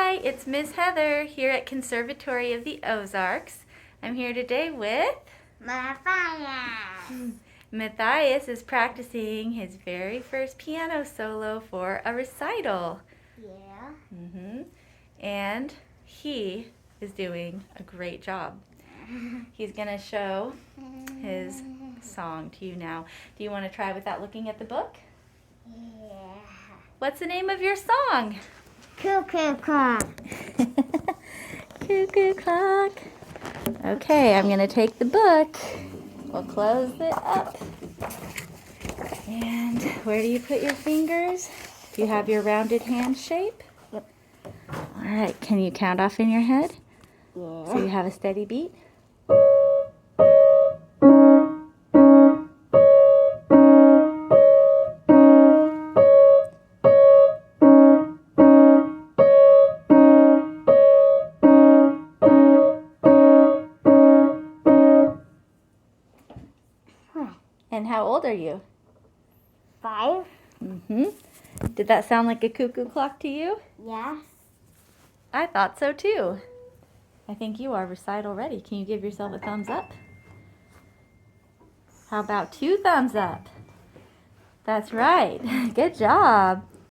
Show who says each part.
Speaker 1: Hi, it's Miss Heather here at Conservatory of the Ozarks. I'm here today with
Speaker 2: Matthias.
Speaker 1: Matthias is practicing his very first piano solo for a recital.
Speaker 2: Yeah.
Speaker 1: And he is doing a great job. He's going to show his song to you now. Do you want to try without looking at the book?
Speaker 2: Yeah.
Speaker 1: What's the name of your song?
Speaker 2: Cuckoo Clock.
Speaker 1: Cuckoo Clock. Okay, I'm going to take the book. We'll close it up. And where do you put your fingers? Do you have your rounded hand shape?
Speaker 2: Yep.
Speaker 1: All right, can you count off in your head?
Speaker 2: Yeah.
Speaker 1: So you have a steady beat? And how old are you?
Speaker 2: 5.
Speaker 1: Did that sound like a cuckoo clock to you?
Speaker 2: Yeah.
Speaker 1: I thought so too. I think you are recital ready. Can you give yourself a thumbs up? How about 2 thumbs up? That's right. Good job.